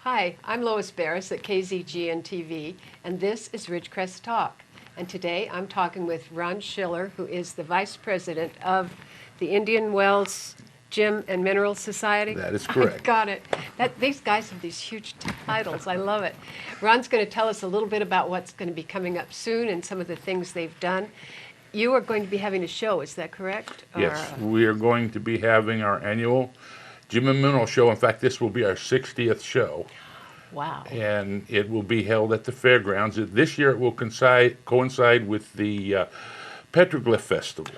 Hi, I'm Lois Beres at KZGN-TV, and this is Ridgecrest Talk. And today I'm talking with Ron Schiller, who is the Vice President of the Indian Wells Gem and Mineral Society. That is correct. I got it. These guys have these huge titles. I love it. Ron's going to tell us a little bit about what's going to be coming up soon and some of the things they've done. You are going to be having a show, is that correct? Yes, we are going to be having our annual Gem and Mineral Show. In fact, this will be our 60th show. Wow. And it will be held at the fairgrounds. This year it will coincide with the Petroglyph Festival.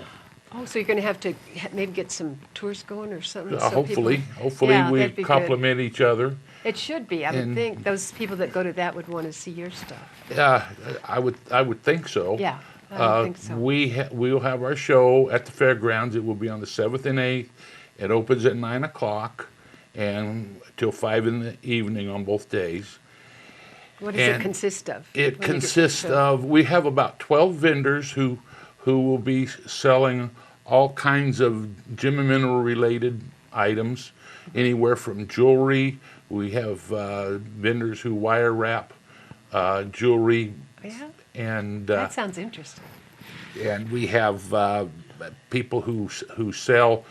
Oh, so you're going to have to maybe get some tours going or something? So Hopefully Yeah, we that'd be complement each other. It should be. I would think those people that go to that would want to see your stuff. Yeah, I would think so. Yeah, I would think so. We will have our show at the fairgrounds. It will be on the 7th and 8th. It opens at 9 o'clock and till 5 in the evening on both days. What does it consist of? It consists of, we have about 12 vendors who will be selling all kinds of gem and mineral related items, anywhere from jewelry. We have vendors who wire wrap jewelry. Yeah? And That sounds interesting. and we have people who sell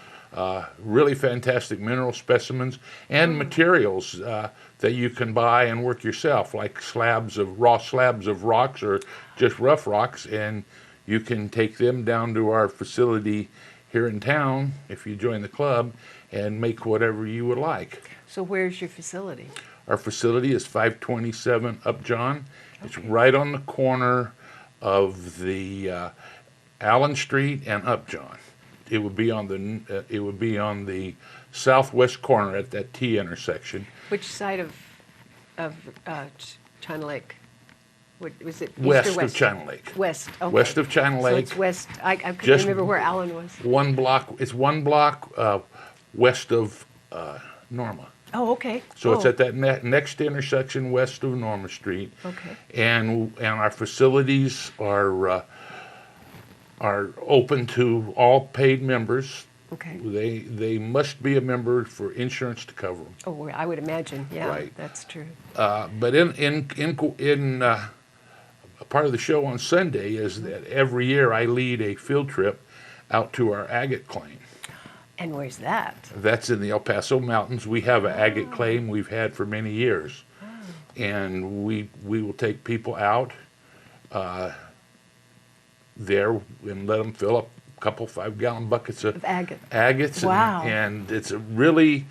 really fantastic mineral specimens and materials that you can buy and work yourself, like raw slabs of rocks or just rough rocks, and you can take them down to our facility here in town if you join the club and make whatever you would like. So where's your facility? Our facility is 527 Upjohn. It's right on the corner of the Allen Street and Upjohn. It would be on the southwest corner at that T intersection. Which side of China Lake? Was it east West or west? of China Lake. West. Okay. West of China Lake. So it's west. I couldn't Just remember where Allen was. It's one block west of Norma. Oh, okay. So it's at that next intersection west of Norma Street. Okay. And our facilities are open to all paid members. Okay. They must be a member for insurance to cover them. Oh, I would imagine. Yeah, Right. That's true. But in a part of the show on Sunday is that every year I lead a field trip out to our agate claim. And where's that? That's in the El Paso Mountains. We have an agate claim we've had for many years. And we will take people out there and let them fill up a couple 5-gallon buckets of agate. Agates. Wow. And it's a really,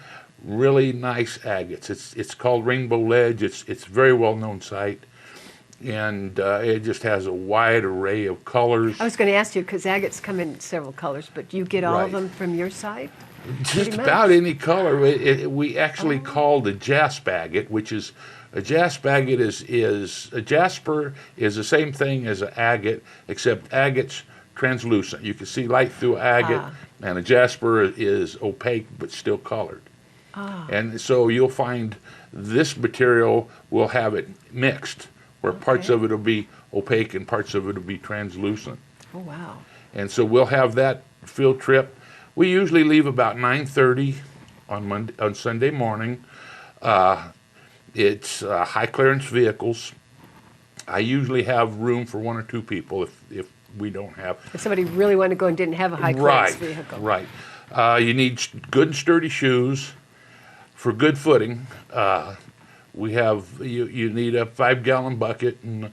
really nice agates. It's called Rainbow Ledge. It's a very well-known site. And it just has a wide array of colors. I was going to ask you, because agates come in several colors, but do you get all of them from your side? Just about any color. We actually call the jasp agate, which is a jasp agate is a jasper is the same thing as an agate, except agate's translucent. You can see light through agate, and a jasper is opaque but still colored. And so you'll find this material will have it mixed, where parts of it will be opaque and parts of it will be translucent. Oh, wow. And so we'll have that field trip. We usually leave about 9:30 on Sunday morning. It's high clearance vehicles. I usually have room for 1 or 2 people if we don't have. If somebody really wanted to go and didn't have a high clearance vehicle. Right. You need good and sturdy shoes for good footing. We have you need a 5-gallon bucket and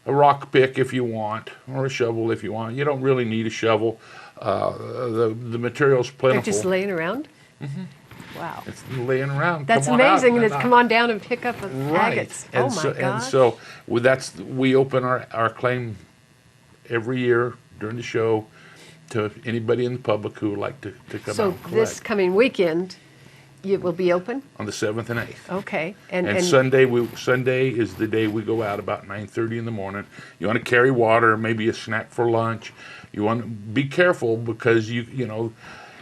a rock pick if you want, or a shovel if you want. You don't really need a shovel. The material's plentiful. They're just laying around? Mm-hmm. Wow. It's laying around. That's amazing, and it's come on down and pick up agates. And oh my gosh. And so we open our claim every year during the show to anybody in the public who would like to come out and collect. So this coming weekend, it will be open? On the 7th and 8th. Okay. And Sunday is the day we go out about 9:30 in the morning. You want to carry water, maybe a snack for lunch. You want to be careful because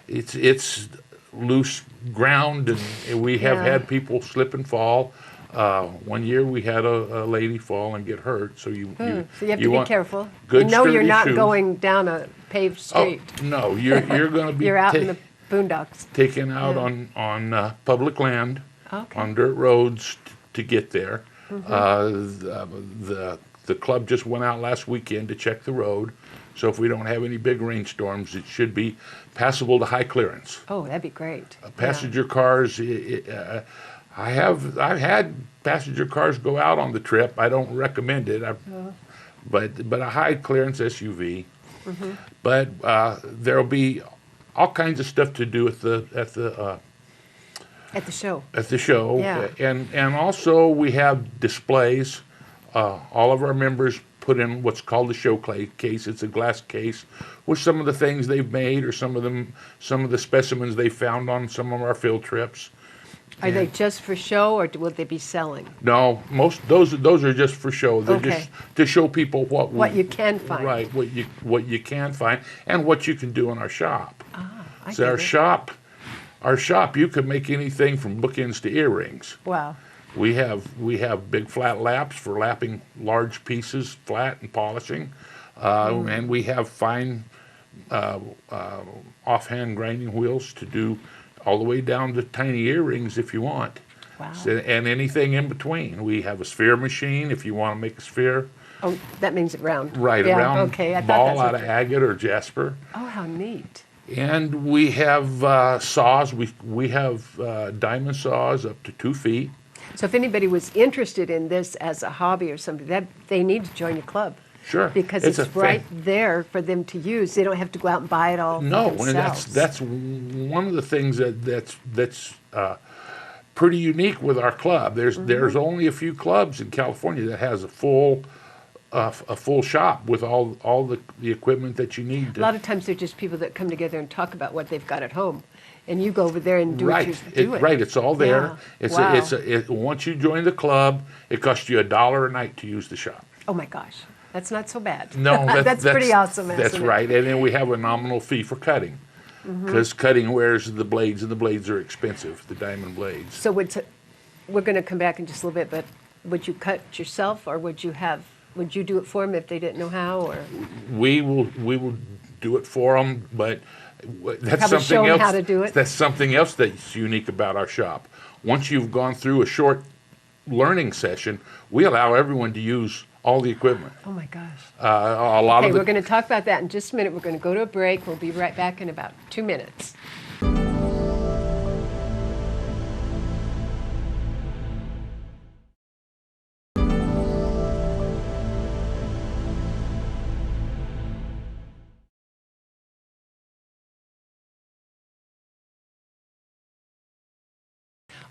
it's loose ground, and we have had people slip and fall. One year we had a lady fall and get hurt, so you have to be careful. Good, you know you're not shoes. going down a paved street. Oh, no, you're going to be you're out in the boondocks. taken out on public land. Okay. on dirt roads to get there. The club just went out last weekend to check the road. So if we don't have any big rainstorms, it should be passable to high clearance. Oh, that'd be great. Passenger cars, I've had passenger cars go out on the trip. I don't recommend it, but a high clearance SUV. But there'll be all kinds of stuff to do at the show. At the show, Yeah. and also we have displays. All of our members put in what's called a show case. It's a glass case with some of the things they've made, or some of the specimens they found on some of our field trips. Are they just for show, or will they be selling? No, most those are just for show. They're just to show people what you can find. Right, what you can find and what you can do in our shop. So our shop, you can make anything from bookends to earrings. Wow. We have big flat laps for lapping large pieces flat and polishing, and we have fine offhand grinding wheels to do all the way down to tiny earrings if you want. Wow. So, and anything in between. We have a sphere machine if you want to make a sphere. Oh, that means round. Right, Yeah, a round okay. I thought ball that's out what of agate or jasper. Oh, how neat. And we have saws. We have diamond saws up to 2 feet. So if anybody was interested in this as a hobby or something, that they need to join a club. Sure. Because It's it's a right thing. there for them to use. They don't have to go out and buy it all for No, and themselves. that's one of the things that's pretty unique with our club. There's only a few clubs in California that has a full shop with all the equipment that you need. A lot of times they're just people that come together and talk about what they've got at home. And you go over there and do what you do. Right, it's all there. Yeah. Wow. Once you join the club, it costs you $1 a night to use the shop. Oh my gosh, that's not so bad. No, that's pretty awesome. That's isn't it? right, and then we have a nominal fee for cutting, because cutting wears the blades, and the blades are expensive, the diamond blades. So we're going to come back in just a little bit, but would you cut yourself, or would you do it for them if they didn't know how? Or We will do it for them, but that's Probably show something 'em else. how to do it. That's something else that's unique about our shop. Once you've gone through a short learning session, we allow everyone to use all the equipment. oh my gosh. A lot Okay, of the we're going to talk about that in just a minute. We're going to go to a break. We'll be right back in about 2 minutes.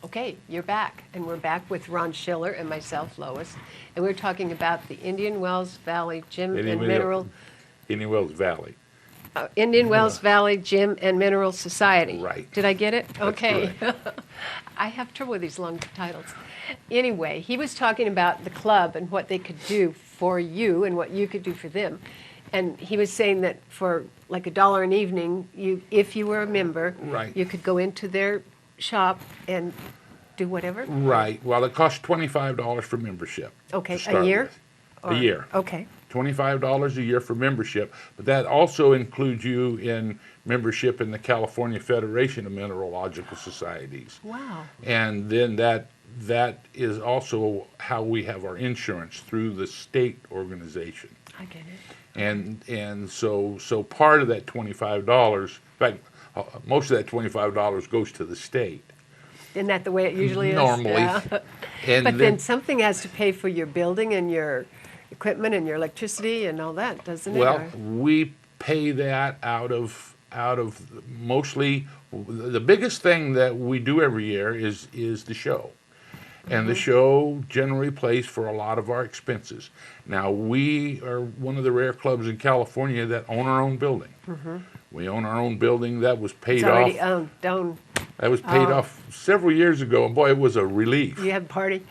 Okay, you're back, and we're back with Ron Schiller and myself, Lois, and we're talking about the Indian Wells Valley Gym and Mineral Indian Wells Valley. Indian Wells Valley Gym and Mineral Society. Right. Did I get it? That's Okay. I have trouble with these long titles. Anyway, he was talking about the club and what they could do for you and what you could do for them. And he was saying that for like $1 an evening, if you were a member, Right. you could go into their shop and do whatever. Right. Well, it costs $25 for membership. Okay, to start a year? with. A year. Okay. $25 a year for membership, but that also includes you in membership in the California Federation of Mineralogical Societies. Wow. And then that is also how we have our insurance through the state organization. I get it. And so part of that $25, in fact, most of that $25 goes to the state. Isn't that the way it usually is? Normally. Yeah. And But then something has to pay for your building and your equipment and your electricity and all that, doesn't it? well, Or- we pay that out of mostly the biggest thing that we do every year is the show. And the show generally pays for a lot of our expenses. Now, we are one of the rare clubs in California that own our own building. We own our own building. That was paid It's already off. owned. Don't That was paid off several years ago, and boy, it was a relief. you have a party?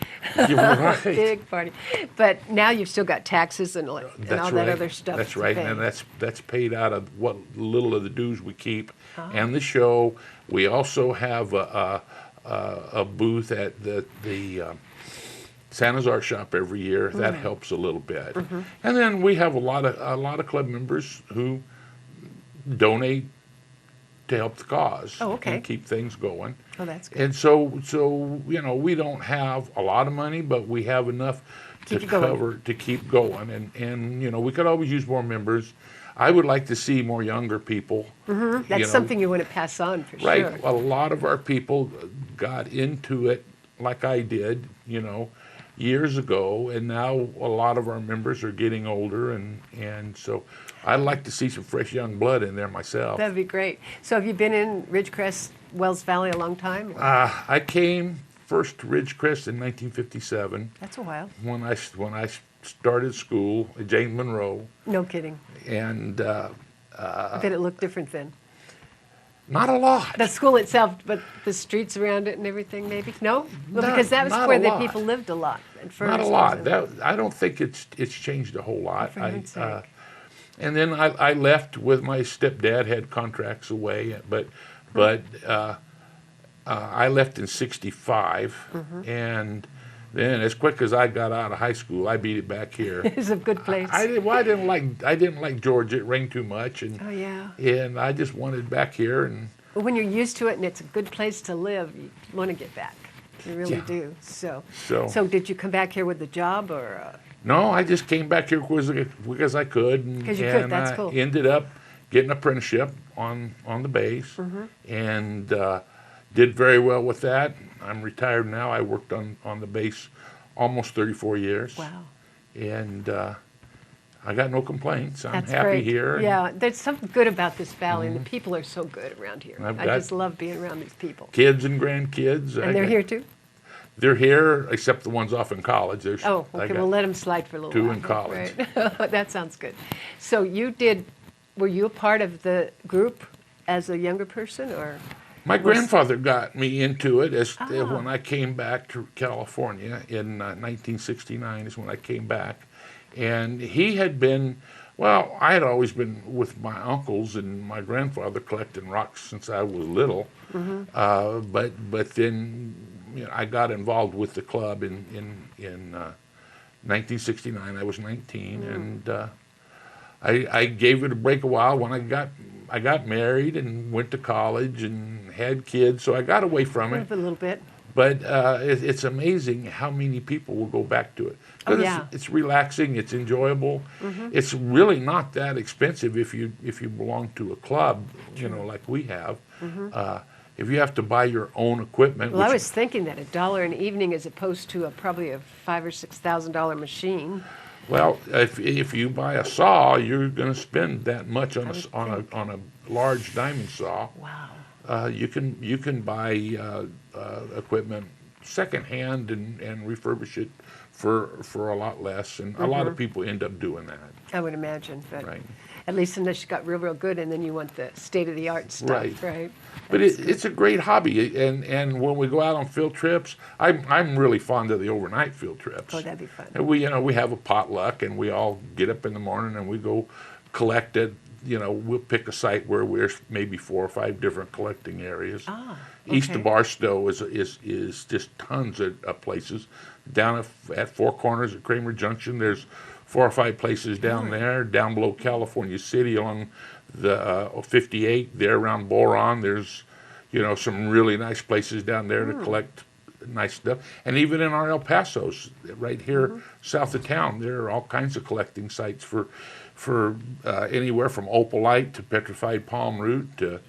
You're right. Big party. But now you've still got taxes and all that other stuff. That's to right, pay. and that's paid out of what little of the dues we keep, and the show. We also have a booth at the Santa's Art Shop every year. That helps a little bit, and then we have a lot of club members who donate to help the cause. Oh, okay. And keep things going. Oh, that's good. And so we don't have a lot of money, but we have enough to Keep you going. cover to keep going. And we could always use more members. I would like to see more younger people. That's something you want to pass on for Right. sure. A lot of our people got into it like I did, years ago, and now a lot of our members are getting older, and so I'd like to see some fresh young blood in there myself. That'd be great. So have you been in Ridgecrest, Wells Valley a long time? I came first to Ridgecrest in 1957 That's a while. when I started school at James Monroe, No kidding. and I bet it looked different then. not a lot. The school itself, but the streets around it and everything, maybe? No? Well, Not- because that was not where a the lot. people lived a lot at first. Not a lot. I don't think it's changed a whole lot. For heaven's sake. And then I left with my stepdad, had contracts away, but I left in '65, and then as quick as I got out of high school, I beat it back here. It's a good place. I didn't like Georgia. It rained too much, Oh, yeah. and I just wanted back here. And But when you're used to it and it's a good place to live, you want to get back. You really Yeah. do. So So- did you come back here with a job or? no, I just came back here because I could, and, 'Cause you could, and that's I cool. ended up getting an apprenticeship on the base, Mm-hmm. and did very well with that. I'm retired now. I worked on the base almost 34 years. Wow. And I got no complaints. I'm That's happy great. here. and Yeah, there's something good about this valley, and the people are so good around here. I've I got just love being around these people. Kids and grandkids. And they're here too? They're here, except the ones off in college. Oh, I okay, got we'll let them slide for a little two while. in college. Right. That sounds good. So were you a part of the group as a younger person, or? My grandfather got me into it Ah. when I came back to California in 1969 is when I came back. And he had been, well, I had always been with my uncles and my grandfather collecting rocks since I was little. But then I got involved with the club in 1969. I was 19, and I gave it a break a while when I got married and went to college and had kids, so I got away from it. A little bit. But it's amazing how many people will go back to it. 'Cause Oh, yeah. it's relaxing, it's enjoyable. It's really not that expensive if you belong to a club, like we have. If you have to buy your own equipment, Well, I which- was thinking that $1 an evening as opposed to probably a $5,000 or $6,000 machine. well, if you buy a saw, you're going to spend that much on a large diamond saw. Wow. You can buy equipment secondhand and refurbish it for a lot less, and a lot of people end up doing that. I would imagine, but Right. at least unless you got real good, and then you want the state-of-the-art stuff, Right. right? But That's it's a great hobby, and when we go out on field trips, I'm really fond of the overnight field trips. Oh, that'd be fun. And we have a potluck, and we all get up in the morning and we go collect it. We'll pick a site where there's maybe 4 or 5 different collecting areas. East of okay. Barstow is just tons of places. Down at Four Corners at Kramer Junction, there's 4 or 5 places down there. Down below California City along the 58, there around Boron, there's some really nice places down there to collect nice stuff. And even in our El Pasos, right here south of town, there are all kinds of collecting sites for anywhere from opalite to petrified palm root to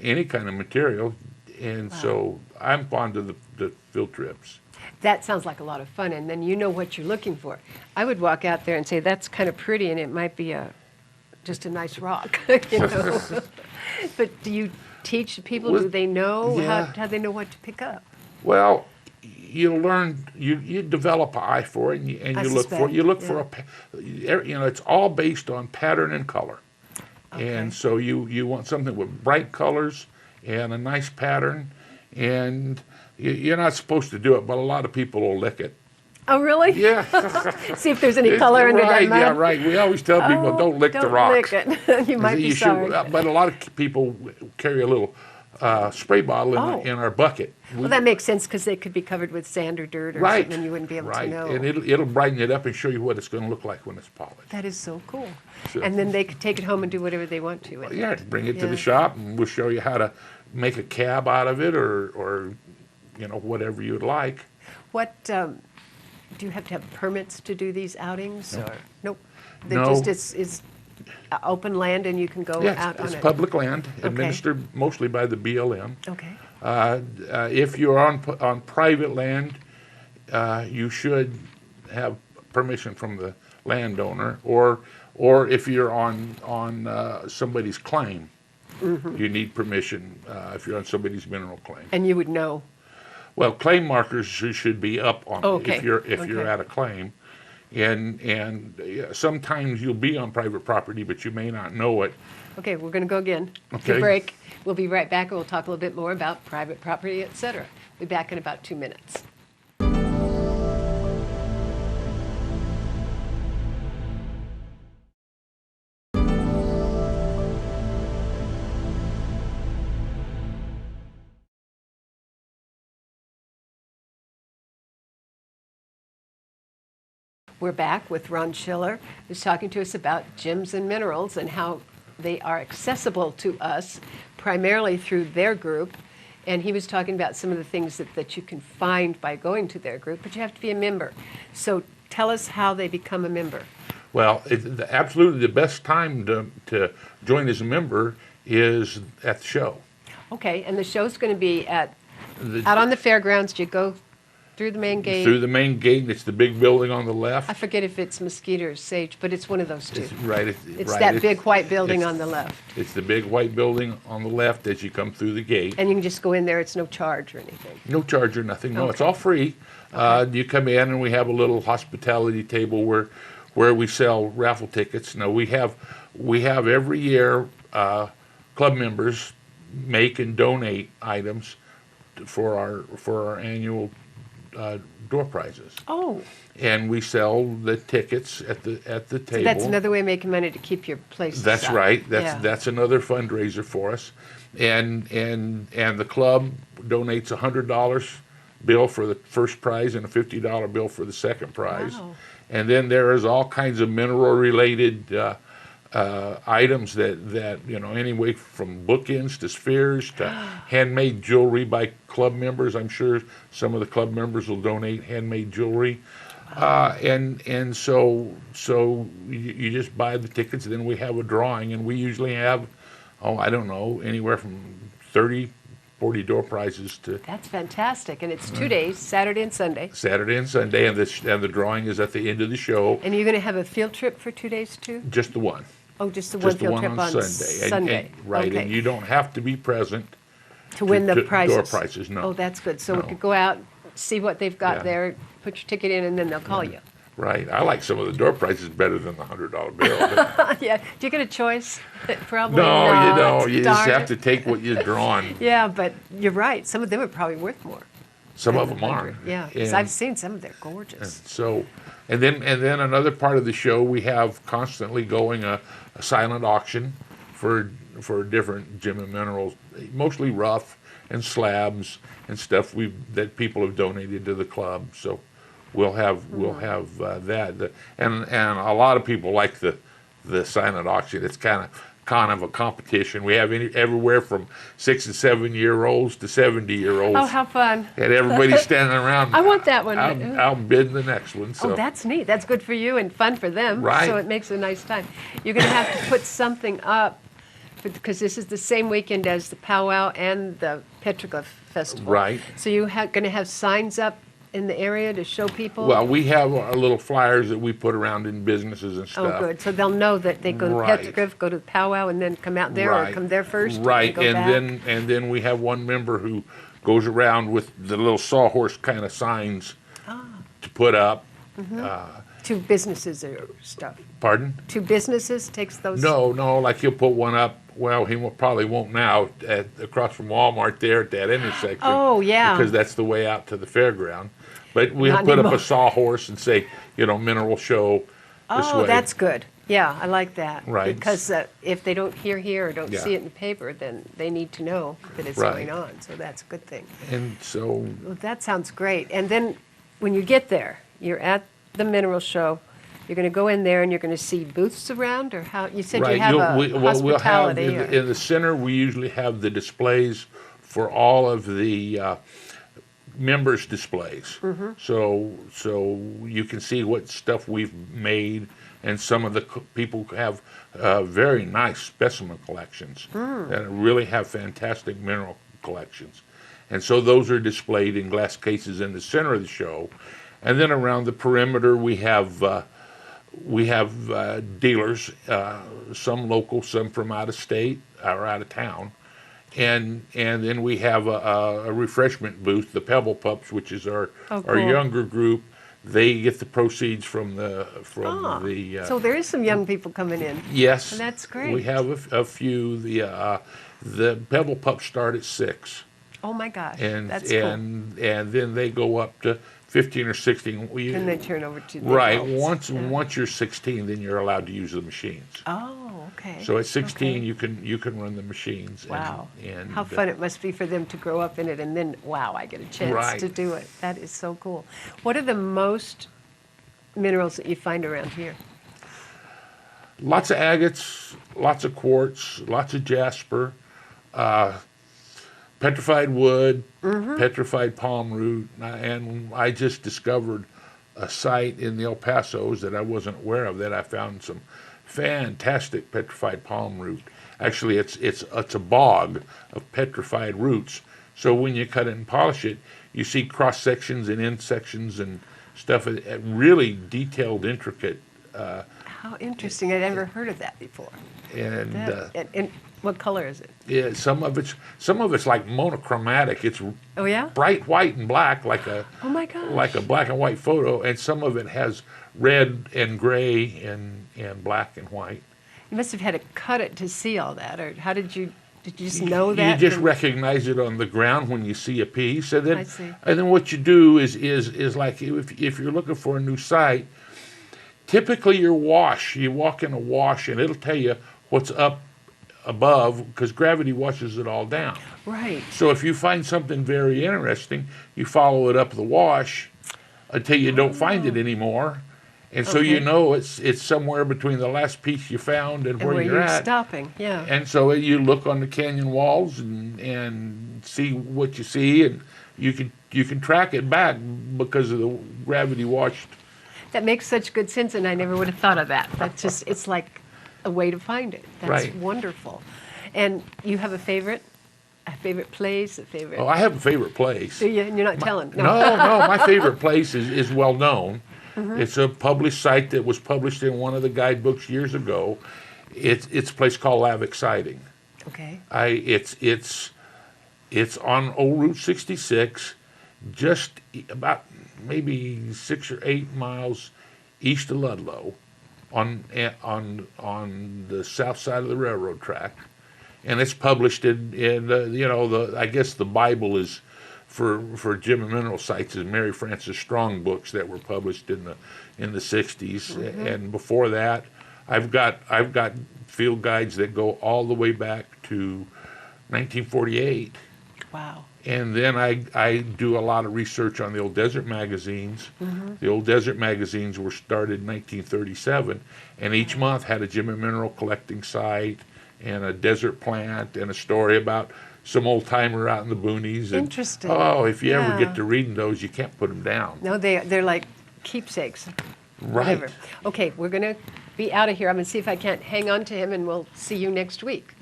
any kind of material. And so I'm fond of the field trips. That sounds like a lot of fun, and then you know what you're looking for. I would walk out there and say, that's kind of pretty, and it might be just a nice rock, But do you teach people? Well, Do they know? yeah. How do they know what to pick up? Well, you learn, you develop an eye for it, and I you look for suspect, you look for it's all based on pattern and color. Okay. And so you want something with bright colors and a nice pattern, and you're not supposed to do it, but a lot of people will lick it. Oh, really? Yeah. See if there's any color under that Right, mud. yeah, right. We always tell people, Oh, don't lick the don't rocks. lick it. You might be sorry. But a lot of people carry a little spray bottle Oh. in our bucket. Well, that makes sense because they could be covered with sand or dirt or Right, something and you wouldn't be able right. to know. And it'll brighten it up and show you what it's going to look like when it's polished. That is so cool. So- And then they could take it home and do whatever they want to with it. Yeah, bring it to Yeah. the shop, and we'll show you how to make a cab out of it, or whatever you'd like. What, do you have to have permits to do these outings or? Nope. They No. just, it's open land and you can go Yeah, out on it's it? public land, administered mostly by the BLM. Okay. If you're on private land, you should have permission from the landowner, or if you're on somebody's claim, you need permission if you're on somebody's mineral claim. And you would know? Well, claim markers should be up on Okay, if you're okay. at a claim, and sometimes you'll be on private property, but you may not know it. Okay, we're going to go again. Okay. To break. We'll be right back and we'll talk a little bit more about private property, et cetera. We'll be back in about 2 minutes. We're back with Ron Schiller, who's talking to us about gems and minerals and how they are accessible to us primarily through their group. And he was talking about some of the things that you can find by going to their group, but you have to be a member. So tell us how they become a member. Well, absolutely the best time to join as a member is at the show. Okay, and the show's going to be out on the fairgrounds. Do you go through the main gate? Through the main gate, it's the big building on the I left. forget if it's Mesquite or Sage, but it's one of those two. It's Right, that big white building it's- on the left. It's the big white building on the left as you come through the gate. And you can just go in there. It's no charge or anything. No charge or nothing. No, it's Okay. all free. You come in and we have a little hospitality table where we sell raffle tickets. Now we have every year club members make and donate items for our annual door prizes, Oh, and we sell the tickets at the table. so that's another way of making money to keep your place. That's up. right. Yeah. That's another fundraiser for us, and the club donates $100 bill for the first prize and a $50 bill for the second prize, Wow. and then there is all kinds of mineral related items that anyway from bookends to spheres to handmade jewelry by club members. I'm sure some of the club members will donate handmade jewelry. And so you just buy the tickets, and then we have a drawing, and we usually have, I don't know, anywhere from 30, 40 door prizes to That's fantastic. And it's 2 days, Saturday and Sunday. Saturday and Sunday, and the drawing is at the end of the show, And you're going to have a field trip for 2 days too? just the one. Oh, just the one Just the field one trip on on Sunday. Sunday. Right, Okay. and you don't have to be present To win the to prizes. door prizes, no. Oh, that's good. So No. we could go out, see what they've got Yeah. there, put your ticket in, and then they'll call you. Right. I like some of the door prizes better than the $100 bill. but- Yeah. Do you get a choice? Probably no, not. you don't. You just Darn have it. to take what you're drawn. Yeah, but you're right. Some of them are probably worth more. Some of than them are. 100. Yeah, because And I've seen some of them. They're gorgeous. so, and then another part of the show, we have constantly going a silent auction for different gem and minerals, mostly rough and slabs and stuff that people have donated to the club. So we'll have that, and a lot of people like the silent auction. It's kind of a competition. We have everywhere from 6 and 7 year olds to 70-year-olds. Oh, how fun. And everybody's standing around. I want that one. Outbid the next one. So. Oh, that's neat. That's good for you and fun for them. Right. So it makes a nice time. You're going to have to put something up because this is the same weekend as the powwow and the petroglyph festival. Right. So you're going to have signs up in the area to show people. Well, we have our little flyers that we put around in businesses and stuff. Oh, good. So they'll know that they go to Right. petroglyph, go to the powwow, and then come out there, or Right. come there first. Right, And, go and back. then we have one member who goes around with the little sawhorse kind of signs to put up. To businesses or stuff. Pardon? To businesses takes those. No, like he'll put one up. Well, probably won't now across from Walmart there at that intersection. Oh, yeah. Because that's the way out to the fairground. But we'll Not put up anymore. a sawhorse and say, mineral show this Oh, way. that's good. Yeah, I like that. Right. Because if they don't hear here or don't Yeah. see it in the paper, then they need to know that it's Right. going on. So that's a good thing. And so, Well, that sounds great. And then when you get there, you're at the mineral show. You're going to go in there and you're going to see booths around, or how? You said right, you have a we'll have, hospitality. in the center, we usually have the displays for all of the members' displays. So you can see what stuff we've made, and some of the people have very nice specimen collections that really have fantastic mineral collections. And so those are displayed in glass cases in the center of the show. And then around the perimeter, we have dealers, some local, some from out of state or out of town. And then we have a refreshment booth, the Pebble Pups, which is our cool. younger group. They get the proceeds from the So there is some young people coming in. yes. That's great. We have a few. The Pebble Pups start at 6, Oh my gosh, and that's cool. and then they go up to 15 or 16. Then they turn over to the Right. adults. Once you're 16, then you're allowed to use the machines. Oh, okay. So at 16, Okay. you can run the machines. Wow. And How fun it must be for them to grow up in it, and then, wow, I get a chance Right. to do it. That is so cool. What are the most minerals that you find around here? Lots of agates, lots of quartz, lots of jasper, petrified wood, petrified palm root, and I just discovered a site in the El Pasos that I wasn't aware of, that I found some fantastic petrified palm root. Actually, it's a bog of petrified roots. So when you cut it and polish it, you see cross sections and end sections and stuff, really detailed, intricate. How interesting. I'd never heard of that before. And And what color is it? yeah, some of it's like monochromatic. It's Oh, yeah? bright white and black, like a Oh, my gosh. like a black and white photo, and some of it has red and gray and black and white. You must have had to cut it to see all that, or how did you just know that? You just from- recognize it on the ground when you see a piece, and then I see. what you do is like if you're looking for a new site, typically you walk in a wash, and it'll tell you what's up above, because gravity washes it all down. Right. So if you find something very interesting, you follow it up the wash until you don't find it anymore. And so you Okay. know it's somewhere between the last piece you found and And where where you're you're at. stopping, yeah. And so you look on the canyon walls and see what you see, and you can track it back because of the gravity washed. That makes such good sense, and I never would have thought of that. That's just, it's like a way to find it. That's Right. wonderful. And you have a favorite place, a favorite? Oh, I have a favorite place. Do you? And you're not telling? No, my favorite place is well known. It's a published site that was published in one of the guidebooks years ago. It's a place called Lavick Siding. Okay. It's on Old Route 66, just about maybe 6 or 8 miles east of Ludlow, on the south side of the railroad track, and it's published in I guess the Bible is for gem and mineral sites is Mary Frances Strong books that were published in the 60s, and before that, I've got field guides that go all the way back to 1948. Wow. And then I do a lot of research on the old desert magazines. The old desert magazines were started in 1937, and each month had a gem and mineral collecting site and a desert plant and a story about some old timer out in the boonies. And, Interesting. oh, if you ever Yeah. get to reading those, you can't put them down. No, they're like keepsakes. Right. Whatever. Okay, we're going to be out of here. I'm going to see if I can't hang on to him, and we'll see you next week.